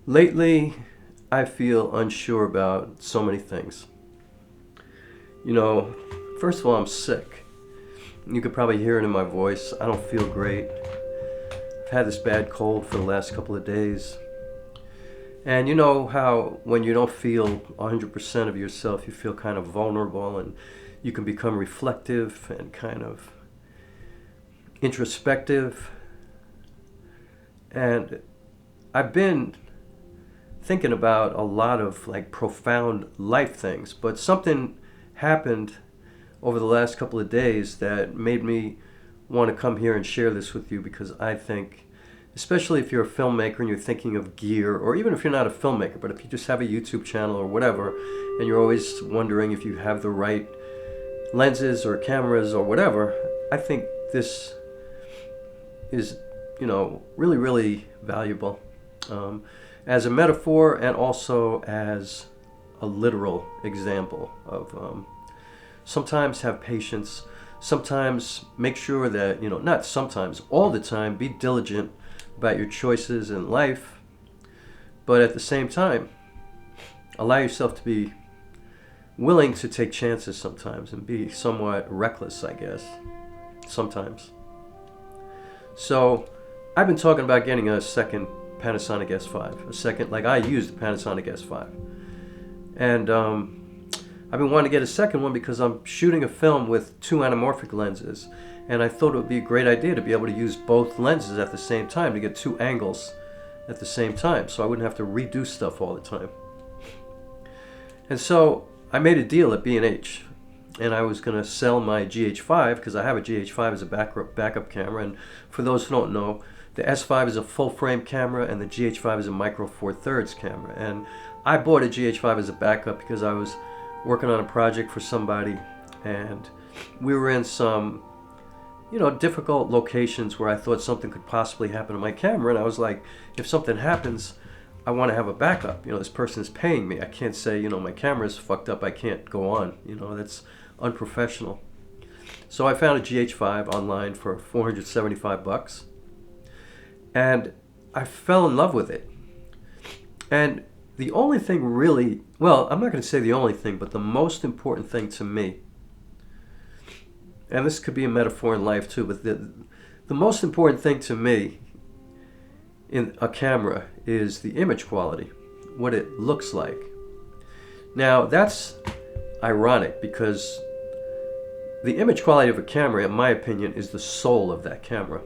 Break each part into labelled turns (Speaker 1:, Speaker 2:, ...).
Speaker 1: Lately, I feel unsure about so many things. You know, first of all, I'm sick. You could probably hear it in my voice. I don't feel great. I've had this bad cold for the last couple of days. And you know how when you don't feel 100% of yourself, you feel kind of vulnerable and you can become reflective and kind of introspective. And I've been thinking about a lot of like profound life things, but something happened over the last couple of days that made me want to come here and share this with you, because I think, especially if you're a filmmaker and you're thinking of gear, or even if you're not a filmmaker, but if you just have a YouTube channel or whatever, and you're always wondering if you have the right lenses or cameras or whatever, I think this is, really, really valuable. As a metaphor and also as a literal example of sometimes have patience, sometimes make sure that, not sometimes, all the time, be diligent about your choices in life, but at the same time, allow yourself to be willing to take chances sometimes and be somewhat reckless, I guess, sometimes. So I've been talking about getting a second Panasonic S5, I used the Panasonic S5, and I've been wanting to get a second one because I'm shooting a film with two anamorphic lenses, and I thought it would be a great idea to be able to use both lenses at the same time to get two angles at the same time, so I wouldn't have to redo stuff all the time. And so I made a deal at B&H, and I was going to sell my GH5 because I have a GH5 as a backup camera, and for those who don't know, the S5 is a full-frame camera and the GH5 is a micro four thirds camera. And I bought a GH5 as a backup because I was working on a project for somebody, and we were in some, difficult locations where I thought something could possibly happen to my camera, and I was like, if something happens, I want to have a backup. This person is paying me. I can't say, my camera's fucked up, I can't go on. That's unprofessional. So I found a GH5 online for $475. And I fell in love with it. And the only thing really, well, I'm not going to say the only thing, but the most important thing to me, and this could be a metaphor in life too, but the most important thing to me in a camera is the image quality, what it looks like. Now, that's ironic because the image quality of a camera, in my opinion, is the soul of that camera.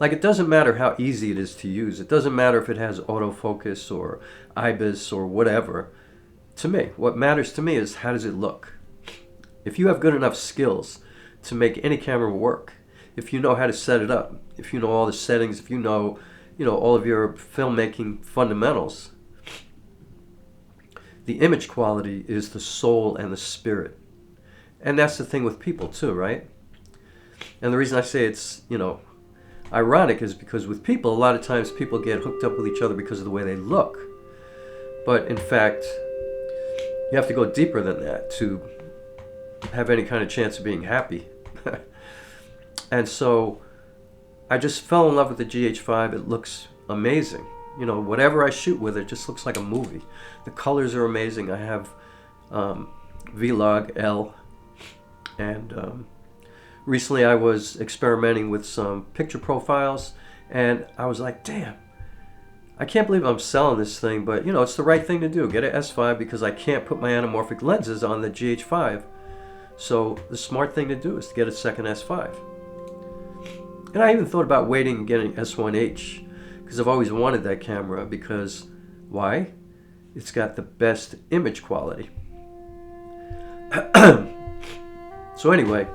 Speaker 1: Like, it doesn't matter how easy it is to use. It doesn't matter if it has autofocus or IBIS or whatever. To me, what matters to me is how does it look. If you have good enough skills to make any camera work, if you know how to set it up, if you know all the settings, if you know, all of your filmmaking fundamentals, the image quality is the soul and the spirit. And that's the thing with people too, right? And the reason I say it's, ironic is because with people, a lot of times people get hooked up with each other because of the way they look. But in fact, you have to go deeper than that to have any kind of chance of being happy. And so I just fell in love with the GH5. It looks amazing. Whatever I shoot with, it just looks like a movie. The colors are amazing. I have Vlog L, and recently I was experimenting with some picture profiles, and I was like, damn, I can't believe I'm selling this thing, but it's the right thing to do. Get an S5 because I can't put my anamorphic lenses on the GH5. So the smart thing to do is to get a second S5. And I even thought about waiting and getting S1H because I've always wanted that camera because, why? It's got the best image quality. So anyway,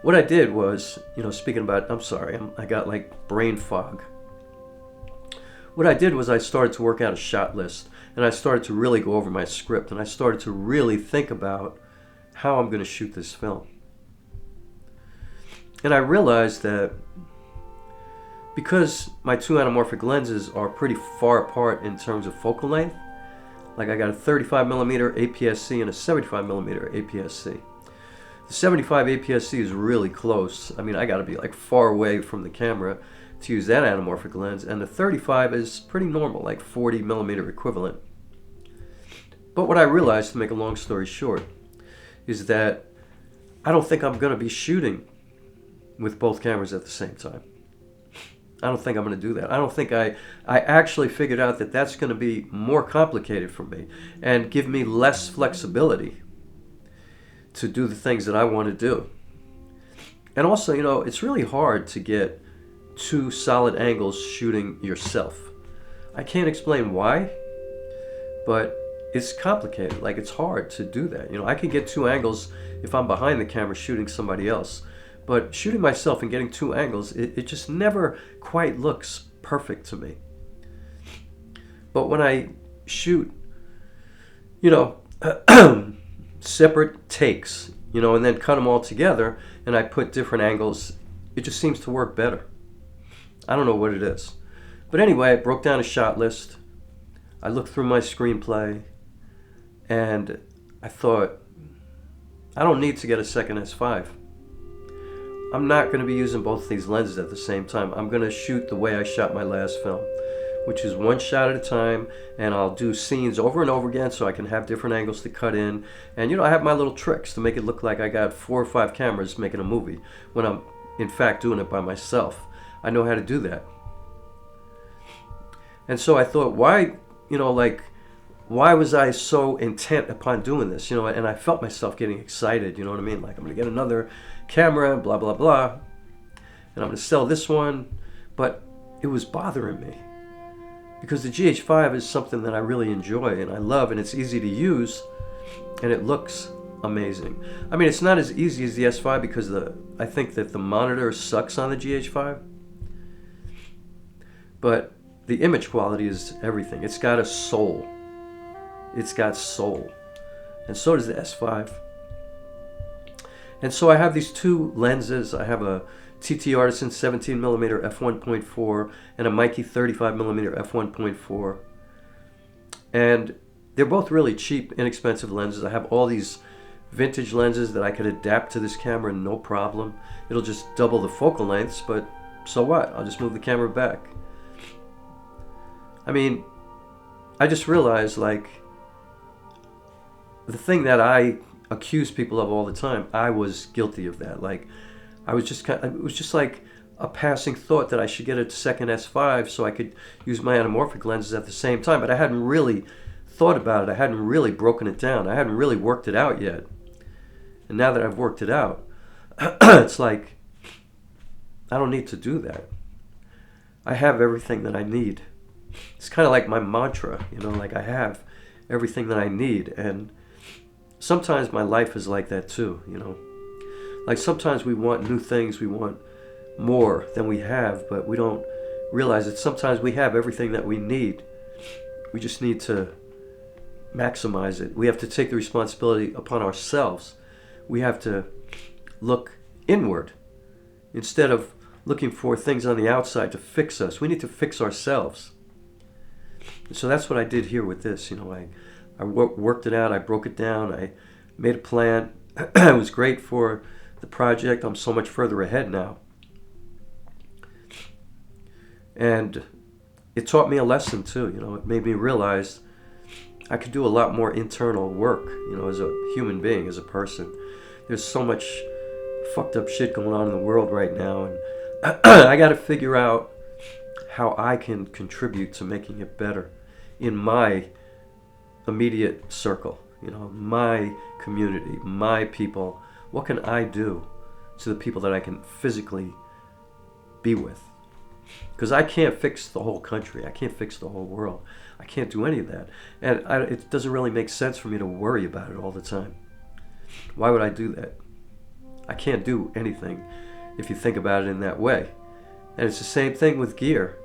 Speaker 1: what I did was, speaking about, I'm sorry, I got like brain fog. What I did was I started to work out a shot list, and I started to really go over my script, and I started to really think about how I'm going to shoot this film. And I realized that because my two anamorphic lenses are pretty far apart in terms of focal length, like I got a 35mm APS-C and a 75mm APS-C. The 75 APS-C is really close. I mean, I got to be like far away from the camera to use that anamorphic lens, and the 35 is pretty normal, like 40 millimeter equivalent. But what I realized, to make a long story short, is that I don't think I'm going to be shooting with both cameras at the same time. I don't think I'm going to do that. I don't think I actually figured out that that's going to be more complicated for me and give me less flexibility to do the things that I want to do. And also, you know, it's really hard to get two solid angles shooting yourself. I can't explain why, but it's complicated. Like, it's hard to do that. You know, I can get two angles if I'm behind the camera shooting somebody else. But shooting myself and getting two angles, it just never quite looks perfect to me. But when I shoot, you know, separate takes, you know, and then cut them all together, and I put different angles, it just seems to work better. I don't know what it is. But anyway, I broke down a shot list. I looked through my screenplay, and I thought, I don't need to get a second S5. I'm not going to be using both of these lenses at the same time. I'm going to shoot the way I shot my last film, which is one shot at a time, and I'll do scenes over and over again so I can have different angles to cut in. And, you know, I have my little tricks to make it look like I got 4 or 5 cameras making a movie when I'm, in fact, doing it by myself. I know how to do that. And so I thought, why, you know, like, why was I so intent upon doing this, you know? And I felt myself getting excited, you know what I mean? Like, I'm going to get another camera, blah, blah, blah, and I'm going to sell this one. But it was bothering me because the GH5 is something that I really enjoy and I love, and it's easy to use, and it looks amazing. I mean, it's not as easy as the S5 because I think that the monitor sucks on the GH5, but the image quality is everything. It's got a soul. It's got soul. And so does the S5. And so I have these two lenses. I have a TT Artisan 17mm f1.4 and a Mikey 35mm f1.4. And they're both really cheap, inexpensive lenses. I have all these vintage lenses that I could adapt to this camera, no problem. It'll just double the focal lengths, but so what? I'll just move the camera back. I mean, I just realized, like, the thing that I accuse people of all the time, I was guilty of that. Like, I was just it was just like a passing thought that I should get a second S5 so I could use my anamorphic lenses at the same time, but I hadn't really thought about it. I hadn't really broken it down. I hadn't really worked it out yet. And now that I've worked it out, it's like, I don't need to do that. I have everything that I need. It's kind of like my mantra, you know, like I have everything that I need. And sometimes my life is like that too, you know. Like sometimes we want new things, we want more than we have, but we don't realize that sometimes we have everything that we need. We just need to maximize it. We have to take the responsibility upon ourselves. We have to look inward instead of looking for things on the outside to fix us. We need to fix ourselves. So that's what I did here with this. You know, I worked it out. I broke it down. I made a plan. It was great for the project. I'm so much further ahead now. And it taught me a lesson too. You know, it made me realize I could do a lot more internal work, you know, as a human being, as a person. There's so much fucked up shit going on in the world right now, and I got to figure out how I can contribute to making it better in my immediate circle, you know, my community, my people. What can I do to the people that I can physically be with? Because I can't fix the whole country. I can't fix the whole world. I can't do any of that. And it doesn't really make sense for me to worry about it all the time. Why would I do that? I can't do anything if you think about it in that way. And it's the same thing with gear.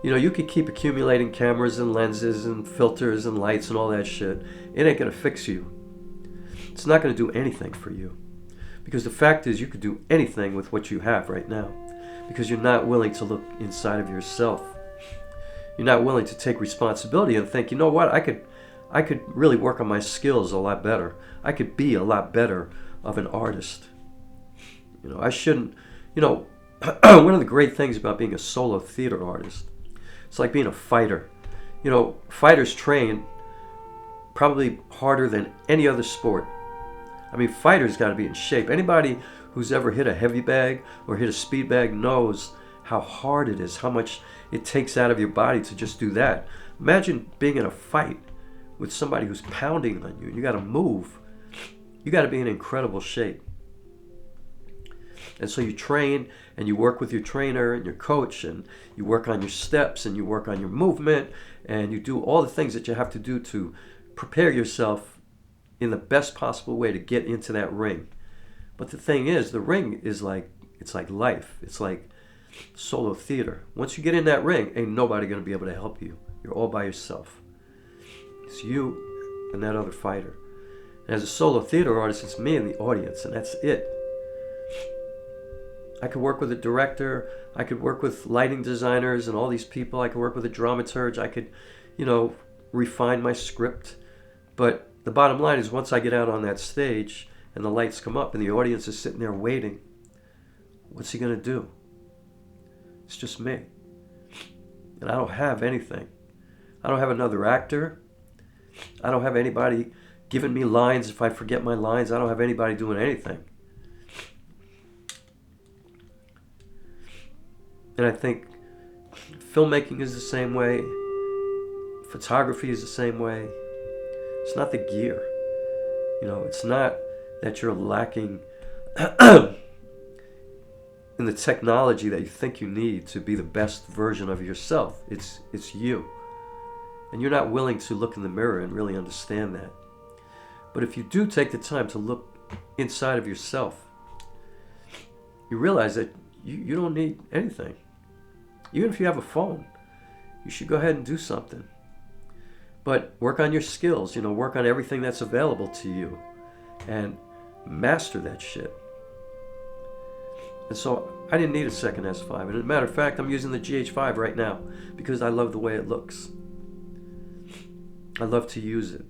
Speaker 1: You know, you could keep accumulating cameras and lenses and filters and lights and all that shit. It ain't going to fix you. It's not going to do anything for you. Because the fact is, you could do anything with what you have right now. Because you're not willing to look inside of yourself. You're not willing to take responsibility and think, you know what, I could really work on my skills a lot better. I could be a lot better of an artist. You know, I shouldn't, you know, one of the great things about being a solo theater artist, it's like being a fighter. You know, fighters train probably harder than any other sport. I mean, fighters got to be in shape. Anybody who's ever hit a heavy bag or hit a speed bag knows how hard it is, how much it takes out of your body to just do that. Imagine being in a fight with somebody who's pounding on you. You got to move. You got to be in incredible shape. And so you train and you work with your trainer and your coach, and you work on your steps and you work on your movement, and you do all the things that you have to do to prepare yourself in the best possible way to get into that ring. But the thing is, the ring is like, it's like life. It's like solo theater. Once you get in that ring, ain't nobody going to be able to help you. You're all by yourself. It's you and that other fighter. And as a solo theater artist, it's me and the audience, and that's it. I could work with a director. I could work with lighting designers and all these people. I could work with a dramaturge. I could, refine my script. But the bottom line is, once I get out on that stage and the lights come up and the audience is sitting there waiting, what's he going to do? It's just me. And I don't have anything. I don't have another actor. I don't have anybody giving me lines if I forget my lines. I don't have anybody doing anything. And I think filmmaking is the same way. Photography is the same way. It's not the gear. It's not that you're lacking in the technology that you think you need to be the best version of yourself. It's you. And you're not willing to look in the mirror and really understand that. But if you do take the time to look inside of yourself, you realize that you don't need anything. Even if you have a phone, you should go ahead and do something. But work on your skills, work on everything that's available to you and master that shit. And so I didn't need a second S5. And as a matter of fact, I'm using the GH5 right now because I love the way it looks. I love to use it.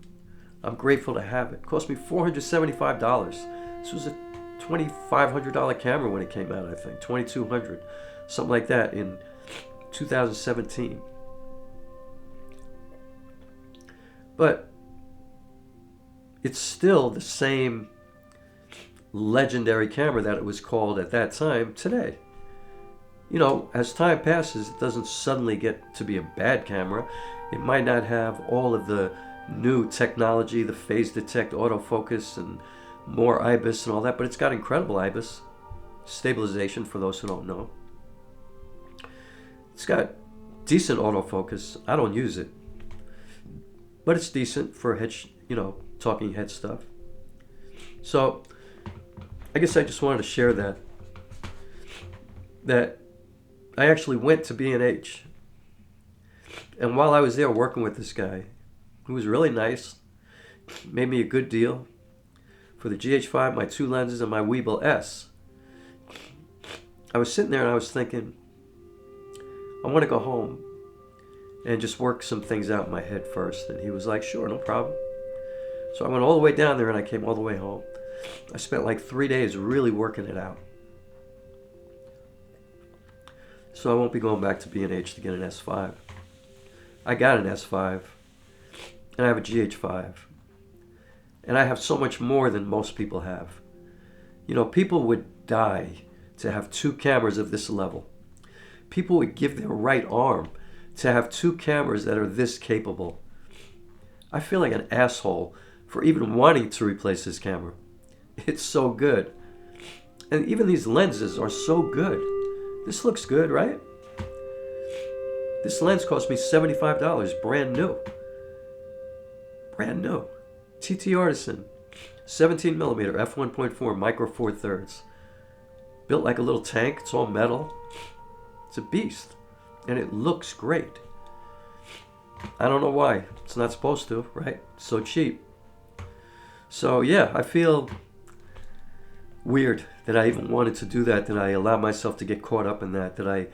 Speaker 1: I'm grateful to have it. It cost me $475. This was a $2,500 camera when it came out, I think. $2,200, something like that in 2017. But it's still the same legendary camera that it was called at that time today. As time passes, it doesn't suddenly get to be a bad camera. It might not have all of the new technology, the phase detect autofocus and more IBIS and all that, but it's got incredible IBIS stabilization for those who don't know. It's got decent autofocus. I don't use it, but it's decent for head, talking head stuff. So I guess I just wanted to share that I actually went to B&H, and while I was there working with this guy, who was really nice, made me a good deal for the GH5, my 2 lenses, and my Weebill S. I was sitting there and I was thinking, I want to go home and just work some things out in my head first. And he was like, sure, no problem. So I went all the way down there and I came all the way home. I spent like 3 days really working it out. So I won't be going back to B&H to get an S5. I got an S5 and I have a GH5. And I have so much more than most people have. People would die to have 2 cameras of this level. People would give their right arm to have 2 cameras that are this capable. I feel like an asshole for even wanting to replace this camera. It's so good. And even these lenses are so good. This looks good, right? This lens cost me $75, brand new. Brand new. TT Artisan, 17mm f1.4 micro 4/3. Built like a little tank. It's all metal. It's a beast. And it looks great. I don't know why. It's not supposed to, right? It's so cheap. So yeah, I feel weird that I even wanted to do that I allowed myself to get caught up in that I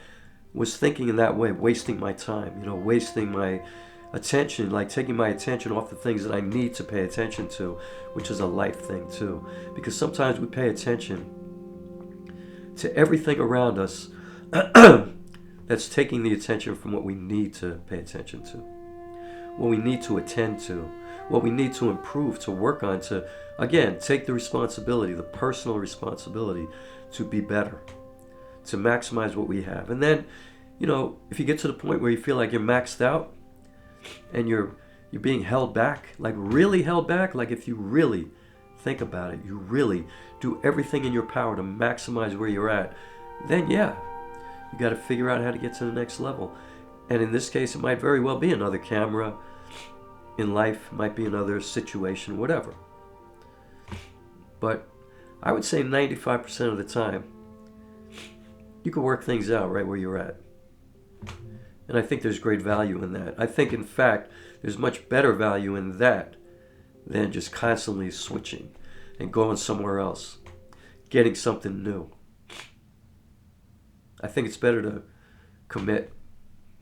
Speaker 1: was thinking in that way, wasting my time, wasting my attention, like taking my attention off the things that I need to pay attention to, which is a life thing too. Because sometimes we pay attention to everything around us that's taking the attention from what we need to pay attention to, what we need to attend to, what we need to improve, to work on, to, again, take the responsibility, the personal responsibility to be better, to maximize what we have. And then, you know, if you get to the point where you feel like you're maxed out and you're being held back, like really held back, like if you really think about it, you really do everything in your power to maximize where you're at, then yeah, you got to figure out how to get to the next level. And in this case, it might very well be another camera. In life, it might be another situation, whatever. But I would say 95% of the time, you can work things out right where you're at. And I think there's great value in that. I think, in fact, there's much better value in that than just constantly switching and going somewhere else, getting something new. I think it's better to commit,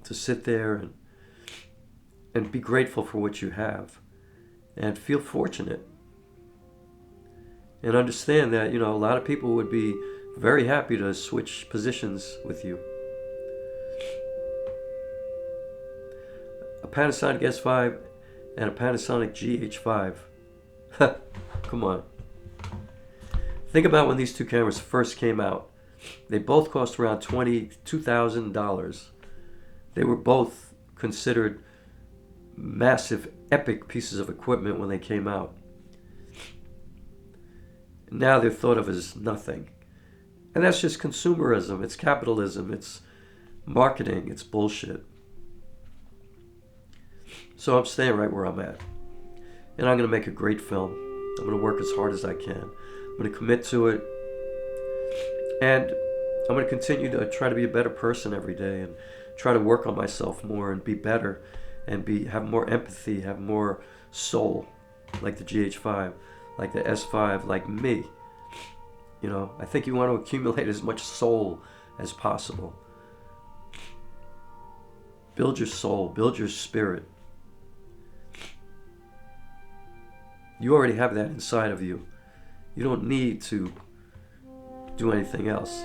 Speaker 1: to sit there and be grateful for what you have and feel fortunate. And understand that, you know, a lot of people would be very happy to switch positions with you. A Panasonic S5 and a Panasonic GH5. Come on. Think about when these two cameras first came out. They both cost around $22,000. They were both considered massive, epic pieces of equipment when they came out. Now they're thought of as nothing. And that's just consumerism. It's capitalism. It's marketing. It's bullshit. So I'm staying right where I'm at. And I'm going to make a great film. I'm going to work as hard as I can. I'm going to commit to it. And I'm going to continue to try to be a better person every day and try to work on myself more and be better and have more empathy, have more soul, like the GH5, like the S5, like me. You know, I think you want to accumulate as much soul as possible. Build your soul, build your spirit. You already have that inside of you. You don't need to do anything else.